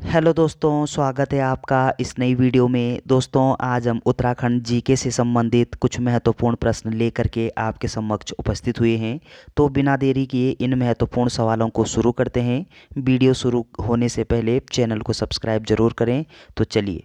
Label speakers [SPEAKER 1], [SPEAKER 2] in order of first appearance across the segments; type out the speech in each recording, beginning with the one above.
[SPEAKER 1] Hello दोस्तों, स्वागत है आपका इस नई वीडियो में। दोस्तों, आज हम उत्तराखंड जीके से संबंधित कुछ महत्वपूर्ण प्रश्न लेकर के आपके समक्ष उपस्थित हुए हैं। तो बिना देरी किए इन महत्वपूर्ण सवालों को शुरू करते हैं। वीडियो शुरू होने से पहले चैनल को सब्सक्राइब जरूर करें। तो चलिए,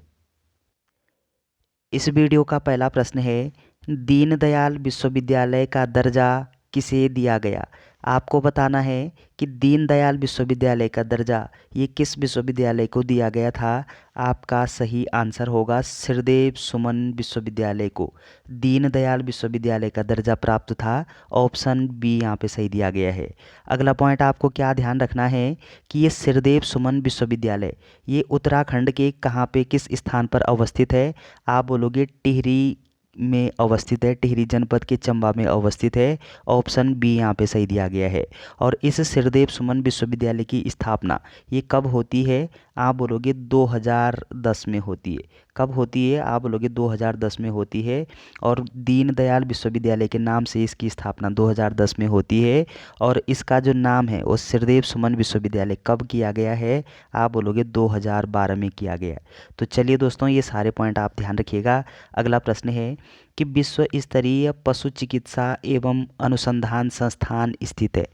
[SPEAKER 1] इस वीडियो का पहला प्रश्न है, दीनदयाल विश्वविद्यालय का दर्जा किसे दिया गया। आपको बताना है कि दीनदयाल विश्वविद्यालय का दर्जा ये किस विश्वविद्यालय को दिया गया था। आपका सही आंसर होगा श्रीदेव सुमन विश्वविद्यालय को दीनदयाल विश्वविद्यालय का दर्जा प्राप्त था। ऑप्शन बी यहाँ पे सही दिया गया है। अगला पॉइंट आपको क्या ध्यान रखना है कि ये श्रीदेव सुमन विश्वविद्यालय ये उत्तराखंड के कहाँ पे किस स्थान पर अवस्थित है। आप बोलोगे टिहरी में अवस्थित है, टिहरी जनपद के चंबा में अवस्थित है। ऑप्शन बी यहाँ पे सही दिया गया है। और इस श्रीदेव सुमन विश्वविद्यालय की स्थापना ये कब होती है। आप बोलोगे 2010 में होती है। कब होती है। आप बोलोगे 2010 में होती है। और दीनदयाल विश्वविद्यालय के नाम से इसकी स्थापना 2010 में होती है। और इसका जो नाम है वो श्रीदेव सुमन विश्वविद्यालय कब किया गया है। आप बोलोगे 2012 में किया गया है। तो चलिए दोस्तों, ये सारे पॉइंट आप ध्यान रखिएगा। अगला प्रश्न है कि विश्व स्तरीय पशु चिकित्सा एवं अनुसंधान संस्थान स्थित है।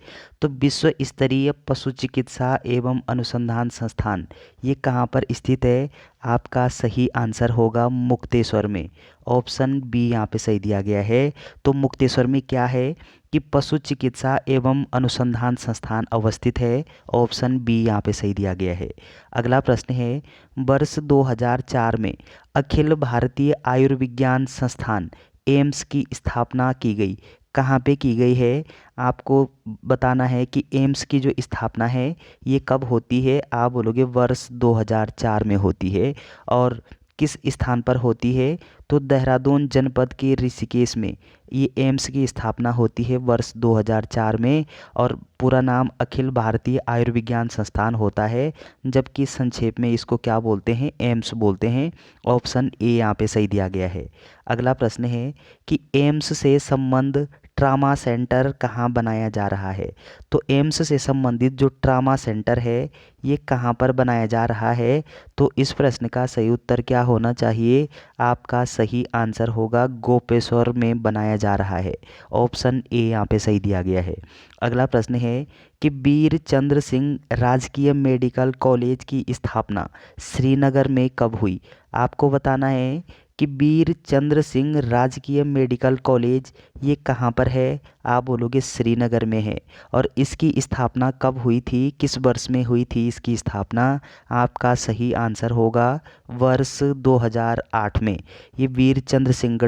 [SPEAKER 1] तो विश्व स्तरीय पशु चिकित्सा एवं अनुसंधान संस्थान ये कहाँ पर स्थित है। आपका सही आंसर होगा मुक्तेश्वर में। ऑप्शन बी यहाँ पे सही दिया गया है। तो मुक्तेश्वर में क्या है कि पशु चिकित्सा एवं अनुसंधान संस्थान अवस्थित है। ऑप्शन बी यहाँ पे सही दिया गया है। अगला प्रश्न है, वर्ष 2004 में अखिल भारतीय आयुर्विज्ञान संस्थान एम्स की स्थापना की गई। कहाँ पे की गई है। आपको बताना है कि एम्स की जो स्थापना है ये कब होती है। आप बोलोगे वर्ष 2004 में होती है। और किस स्थान पर होती है। तो देहरादून जनपद के ऋषिकेश में ये एम्स की स्थापना होती है वर्ष 2004 में। और पूरा नाम अखिल भारतीय आयुर्विज्ञान संस्थान होता है, जबकि संक्षेप में इसको क्या बोलते हैं, एम्स बोलते हैं। ऑप्शन ए यहाँ पे सही दिया गया है। अगला प्रश्न है कि एम्स से संबंध ट्रामा सेंटर कहाँ बनाया जा रहा है। तो एम्स से संबंधित जो ट्रामा सेंटर है ये कहाँ पर बनाया जा रहा है। तो इस प्रश्न का सही उत्तर क्या होना चाहिए। आपका सही आंसर होगा गोपेश्वर में बनाया जा रहा है। ऑप्शन ए यहाँ पे सही दिया गया है। अगला प्रश्न है कि वीर चंद्र सिंह राजकीय मेडिकल कॉलेज की स्थापना श्रीनगर में कब हुई। आपको बताना है कि वीर चंद्र सिंह राजकीय मेडिकल कॉलेज ये कहाँ पर है। आप बोलोगे श्रीनगर में है। और इसकी स्थापना कब हुई थी, किस वर्ष में हुई थी इसकी स्थापना। आपका सही आंसर होगा वर्ष 2008 में। ये वीर चंद्र सिंह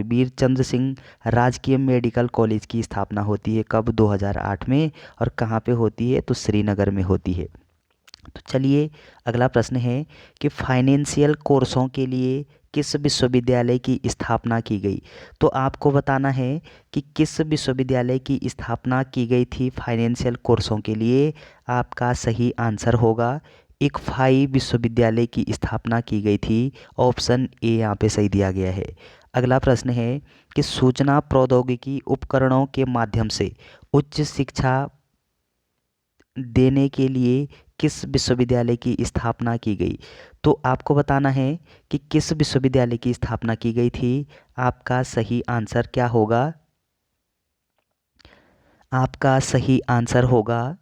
[SPEAKER 1] वीर चंद्र सिंह राजकीय मेडिकल कॉलेज की स्थापना होती है कब, 2008 में। और कहाँ पे होती है, तो श्रीनगर में होती है। तो चलिए, अगला प्रश्न है कि फाइनेंशियल कोर्सों के लिए किस विश्वविद्यालय की स्थापना की गई। तो आपको बताना है कि किस विश्वविद्यालय की स्थापना की गई थी फाइनेंशियल कोर्सों के लिए। आपका सही आंसर होगा इक्फाई विश्वविद्यालय की स्थापना की गई थी। ऑप्शन ए यहाँ पे सही दिया गया है। अगला प्रश्न है कि सूचना प्रौद्योगिकी उपकरणों के माध्यम से उच्च शिक्षा देने के लिए किस विश्वविद्यालय की स्थापना की गई। तो आपको बताना है कि किस विश्वविद्यालय की स्थापना की गई थी। आपका सही आंसर क्या होगा। आपका सही आंसर होगा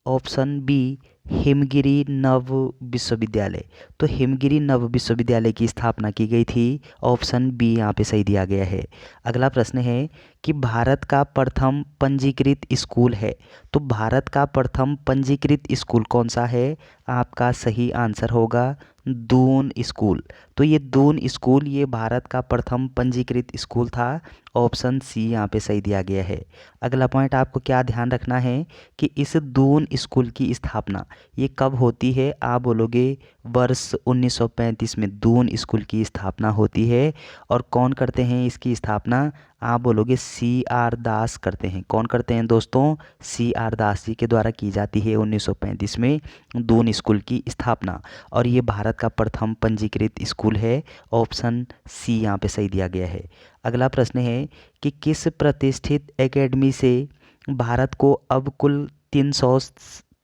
[SPEAKER 1] ऑप्शन बी हिमगिरी नव विश्वविद्यालय। तो हिमगिरी नव विश्वविद्यालय की स्थापना की गई थी। ऑप्शन बी यहाँ पे सही दिया गया है। अगला प्रश्न है कि भारत का प्रथम पंजीकृत स्कूल है। तो भारत का प्रथम पंजीकृत स्कूल कौन सा है। आपका सही आंसर होगा दून स्कूल। तो ये दून स्कूल ये भारत का प्रथम पंजीकृत स्कूल था। ऑप्शन सी यहाँ पे सही दिया गया है। अगला पॉइंट आपको क्या ध्यान रखना है कि इस दून स्कूल की स्थापना ये कब होती है। आप बोलोगे वर्ष 1935 में दून स्कूल की स्थापना होती है। और कौन करते हैं इसकी स्थापना। आप बोलोगे सी आर दास करते हैं। कौन करते हैं दोस्तों, सी आर दास जी के द्वारा की जाती है 1935 में दून स्कूल की स्थापना। और ये भारत का प्रथम पंजीकृत स्कूल है। ऑप्शन सी यहाँ पे सही दिया गया है। अगला प्रश्न है कि किस प्रतिष्ठित एकेडमी से भारत को अब कुल 300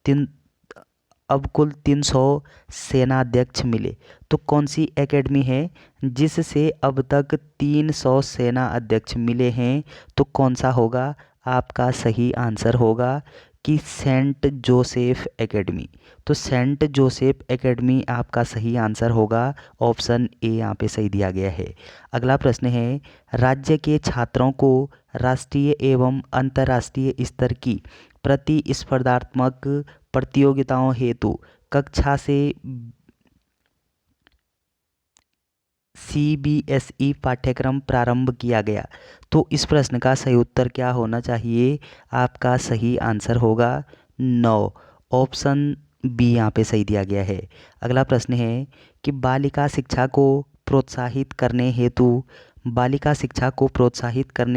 [SPEAKER 1] तीन अब कुल 300 सेनाध्यक्ष मिले। तो कौन सी एकेडमी है जिससे अब तक 300 सेना अध्यक्ष मिले हैं? तो कौन सा होगा? आपका सही आंसर होगा कि सेंट जोसेफ एकेडमी। तो सेंट जोसेफ एकेडमी आपका सही आंसर होगा। ऑप्शन ए यहाँ पे सही दिया गया है। अगला प्रश्न है, राज्य के छात्रों को राष्ट्रीय एवं अंतर्राष्ट्रीय स्तर की प्रतिस्पर्धात्मक प्रतियोगिताओं हेतु कक्षा से CBSE पाठ्यक्रम प्रारंभ किया गया। तो इस प्रश्न का सही उत्तर क्या होना चाहिए? आपका सही आंसर होगा 9। ऑप्शन बी यहाँ पे सही दिया गया है। अगला प्रश्न है कि बालिका शिक्षा को प्रोत्साहित करने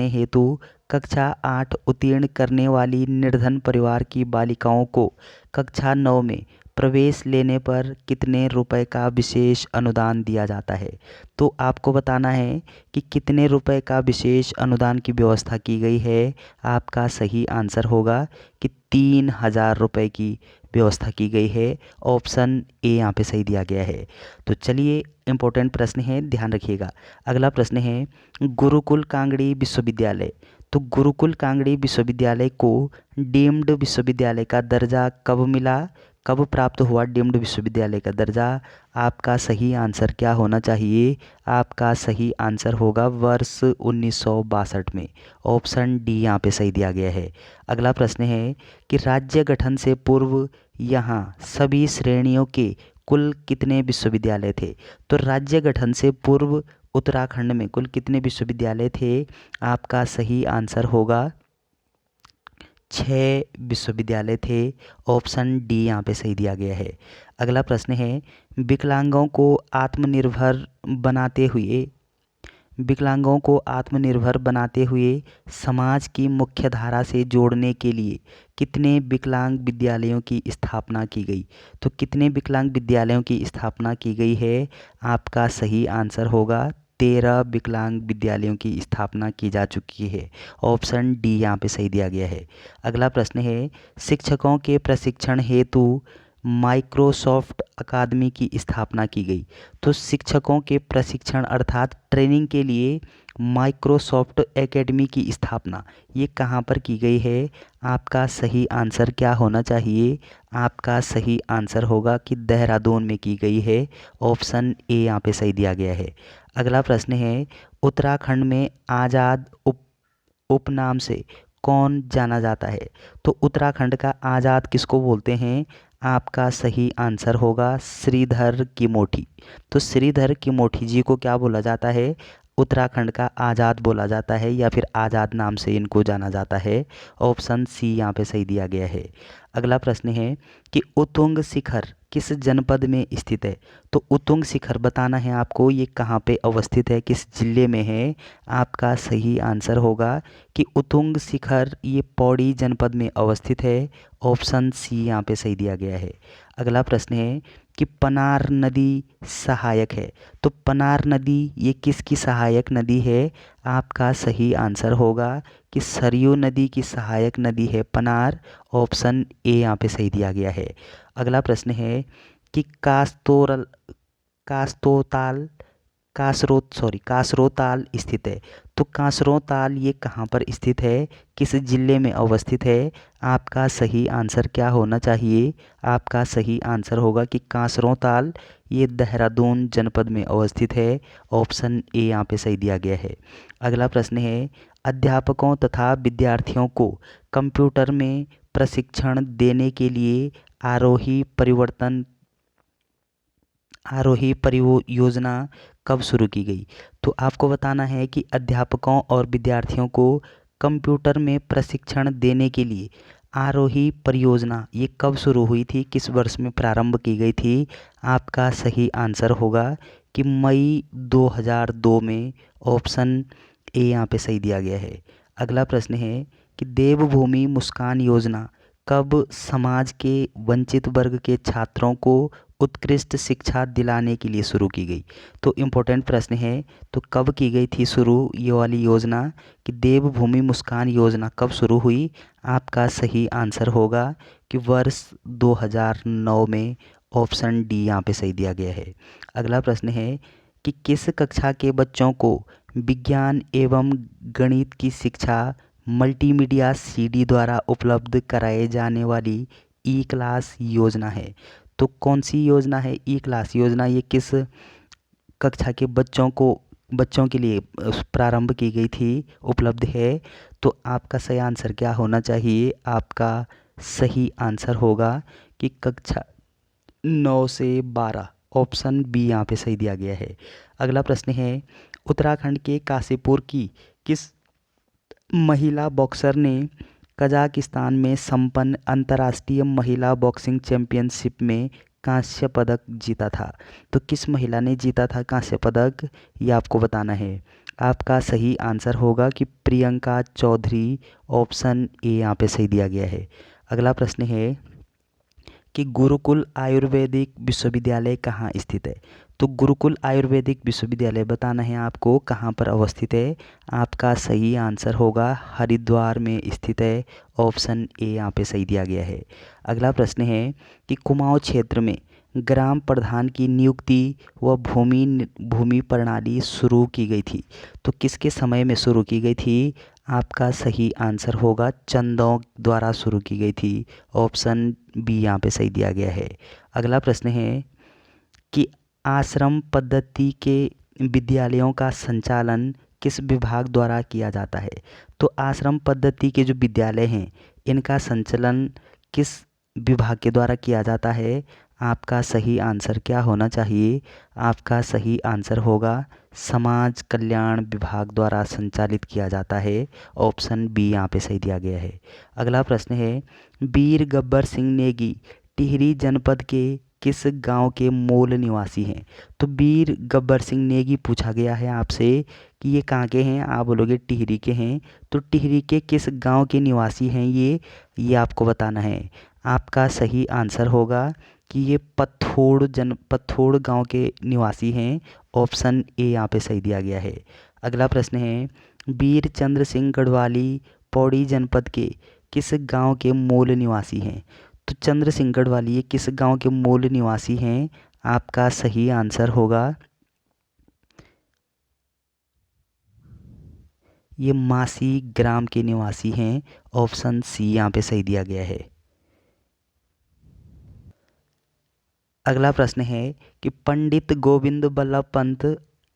[SPEAKER 1] हेतु कक्षा 8 उत्तीर्ण करने वाली निर्धन परिवार की बालिकाओं को कक्षा 9 में प्रवेश लेने पर कितने रुपए का विशेष अनुदान दिया जाता है? तो आपको बताना है कि कितने रुपए का विशेष अनुदान की व्यवस्था की गई है। आपका सही आंसर होगा कि 3,000 रुपये की व्यवस्था की गई है। ऑप्शन ए यहाँ पे सही दिया गया है। तो चलिए, इम्पोर्टेंट प्रश्न है, ध्यान रखिएगा। अगला प्रश्न है, गुरुकुल कांगड़ी विश्वविद्यालय। तो गुरुकुल कांगड़ी विश्वविद्यालय को डीम्ड विश्वविद्यालय का दर्जा कब मिला? कब प्राप्त हुआ डीम्ड विश्वविद्यालय का दर्जा? आपका सही आंसर क्या होना चाहिए? आपका सही आंसर होगा वर्ष 1962 में। ऑप्शन डी यहाँ पे सही दिया गया है। अगला प्रश्न है कि राज्य गठन से पूर्व यहाँ सभी श्रेणियों के कुल कितने विश्वविद्यालय थे? तो राज्य गठन से पूर्व उत्तराखंड में कुल कितने विश्वविद्यालय थे? आपका सही आंसर होगा 6 विश्वविद्यालय थे। ऑप्शन डी यहाँ पे सही दिया गया है। अगला प्रश्न है, विकलांगों को आत्मनिर्भर बनाते हुए समाज की मुख्य धारा से जोड़ने के लिए कितने विकलांग विद्यालयों की स्थापना की गई? तो कितने विकलांग विद्यालयों की स्थापना की गई है? आपका सही आंसर होगा 13 विकलांग विद्यालयों की स्थापना की जा चुकी है। ऑप्शन डी यहाँ पे सही दिया गया है। अगला प्रश्न है, शिक्षकों के प्रशिक्षण हेतु माइक्रोसॉफ्ट अकादमी की स्थापना की गई। तो शिक्षकों के प्रशिक्षण अर्थात ट्रेनिंग के लिए माइक्रोसॉफ्ट एकेडमी की स्थापना ये कहाँ पर की गई है? आपका सही आंसर क्या होना चाहिए? आपका सही आंसर होगा कि देहरादून में की गई है। ऑप्शन ए यहाँ पे सही दिया गया है। अगला प्रश्न है, उत्तराखंड में आज़ाद उपनाम से कौन जाना जाता है? तो उत्तराखंड का आज़ाद किसको बोलते हैं? आपका सही आंसर होगा श्रीधर किमोठी। तो श्रीधर किमोठी जी को क्या बोला जाता है? उत्तराखंड का आज़ाद बोला जाता है, या फिर आज़ाद नाम से इनको जाना जाता है। ऑप्शन सी यहाँ पे सही दिया गया है। अगला प्रश्न है कि उत्तुंग शिखर किस जनपद में स्थित है? तो उत्तुंग शिखर बताना है आपको, ये कहाँ पे अवस्थित है, किस जिले में है? आपका सही आंसर होगा कि उत्तुंग शिखर ये पौड़ी जनपद में अवस्थित है। ऑप्शन सी यहाँ पे सही दिया गया है। अगला प्रश्न है कि पनार नदी सहायक है। तो पनार नदी ये किसकी सहायक नदी है? आपका सही आंसर होगा कि सरयू नदी की सहायक नदी है पनार। ऑप्शन ए यहाँ पे सही दिया गया है। अगला प्रश्न है कि कासरोताल स्थित है। तो कासरोताल ये कहाँ पर स्थित है, किस जिले में अवस्थित है? आपका सही आंसर क्या होना चाहिए? आपका सही आंसर होगा कि कासरोताल ये देहरादून जनपद में अवस्थित है। ऑप्शन ए यहाँ पे सही दिया गया है। अगला प्रश्न है, अध्यापकों तथा विद्यार्थियों को कंप्यूटर में प्रशिक्षण देने के लिए आरोही परियोजना कब शुरू की गई? तो आपको बताना है कि अध्यापकों और विद्यार्थियों को कंप्यूटर में प्रशिक्षण देने के लिए आरोही परियोजना ये कब शुरू हुई थी, किस वर्ष में प्रारंभ की गई थी? आपका सही आंसर होगा कि मई 2002 में। ऑप्शन ए यहाँ पे सही दिया गया है। अगला प्रश्न है कि देवभूमि मुस्कान योजना कब समाज के वंचित वर्ग के छात्रों को उत्कृष्ट शिक्षा दिलाने के लिए शुरू की गई? तो इम्पोर्टेंट प्रश्न है। तो कब की गई थी शुरू ये वाली योजना, कि देवभूमि मुस्कान योजना कब शुरू हुई? आपका सही आंसर होगा कि वर्ष 2009 में। ऑप्शन डी यहाँ पे सही दिया गया है। अगला प्रश्न है कि किस कक्षा के बच्चों को विज्ञान एवं गणित की शिक्षा मल्टीमीडिया सीडी द्वारा उपलब्ध कराए जाने वाली ई क्लास योजना है? तो कौन सी योजना है ई क्लास योजना? ये किस कक्षा के बच्चों के लिए प्रारंभ की गई थी, उपलब्ध है? तो आपका सही आंसर क्या होना चाहिए? आपका सही आंसर होगा कि कक्षा 9 से 12। ऑप्शन बी यहाँ पे सही दिया गया है। अगला प्रश्न है उत्तराखंड के काशीपुर की किस महिला बॉक्सर ने कजाकिस्तान में संपन्न अंतर्राष्ट्रीय महिला बॉक्सिंग चैंपियनशिप में कांस्य पदक जीता था? तो किस महिला ने जीता था कांस्य पदक, ये आपको बताना है। आपका सही आंसर होगा कि प्रियंका चौधरी। ऑप्शन ए यहाँ पे सही दिया गया है। अगला प्रश्न है कि गुरुकुल आयुर्वेदिक विश्वविद्यालय कहाँ स्थित है? तो गुरुकुल आयुर्वेदिक विश्वविद्यालय बताना है आपको कहाँ पर अवस्थित है। आपका सही आंसर होगा हरिद्वार में स्थित है। ऑप्शन ए यहाँ पे सही दिया गया है। अगला प्रश्न है कि कुमाऊं क्षेत्र में ग्राम प्रधान की नियुक्ति व भूमि प्रणाली शुरू की गई थी? तो किसके समय में शुरू की गई थी? आपका सही आंसर होगा चंदोक द्वारा शुरू की गई थी। ऑप्शन बी यहाँ पे सही दिया गया है। अगला प्रश्न है कि आश्रम पद्धति के विद्यालयों का संचालन किस विभाग द्वारा किया जाता है? तो आश्रम पद्धति के जो विद्यालय हैं इनका संचालन किस विभाग के द्वारा किया जाता है? आपका सही आंसर क्या होना चाहिए? आपका सही आंसर होगा समाज कल्याण विभाग द्वारा संचालित किया जाता है। ऑप्शन बी यहाँ पे सही दिया गया है। अगला प्रश्न है वीर गब्बर सिंह नेगी टिहरी जनपद के किस गांव के मूल निवासी हैं? तो वीर गब्बर सिंह नेगी पूछा गया है आपसे कि ये कहाँ के हैं? आप बोलोगे टिहरी के हैं। तो टिहरी के किस गांव के निवासी हैं ये आपको बताना है। आपका सही आंसर होगा कि ये पत्थोड़ गांव के निवासी हैं। ऑप्शन ए यहाँ पे सही दिया गया है। अगला प्रश्न है वीर चंद्र सिंह गढ़वाली पौड़ी जनपद के किस गांव के मूल निवासी हैं? तो चंद्र सिंह गढ़वाली ये किस गांव के मूल निवासी हैं? आपका सही आंसर होगा ये मासी ग्राम के निवासी हैं। ऑप्शन सी यहाँ पे सही दिया गया है। अगला प्रश्न है कि पंडित गोविंद बल्लभ पंत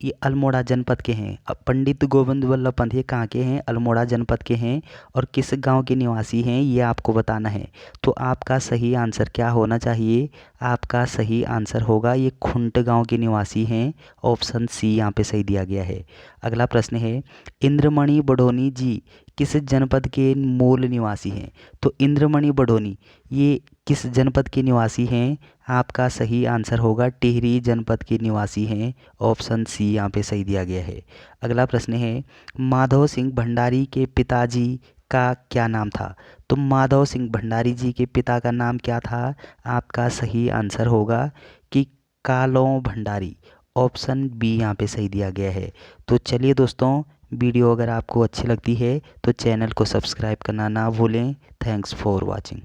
[SPEAKER 1] ये अल्मोड़ा जनपद के हैं। अब पंडित गोविंद बल्लभ पंत ये कहाँ के हैं? अल्मोड़ा जनपद के हैं। और किस गांव के निवासी हैं ये आपको बताना है। तो आपका सही आंसर क्या होना चाहिए? आपका सही आंसर होगा ये खुंट गांव के निवासी हैं। ऑप्शन सी यहाँ पे सही दिया गया है। अगला प्रश्न है इंद्रमणि बडोनी जी किस जनपद के मूल निवासी हैं? तो इंद्रमणि बडोनी ये किस जनपद के निवासी हैं? आपका सही आंसर होगा टिहरी जनपद के निवासी हैं। ऑप्शन सी यहाँ पे सही दिया गया है। अगला प्रश्न है माधव सिंह भंडारी के पिताजी का क्या नाम था? तो माधव सिंह भंडारी जी के पिता का नाम क्या था? आपका सही आंसर होगा कि कालों भंडारी। ऑप्शन बी यहाँ पे सही दिया गया है। तो चलिए दोस्तों, वीडियो अगर आपको अच्छी लगती है तो चैनल को सब्सक्राइब करना ना भूलें। Thanks for watching.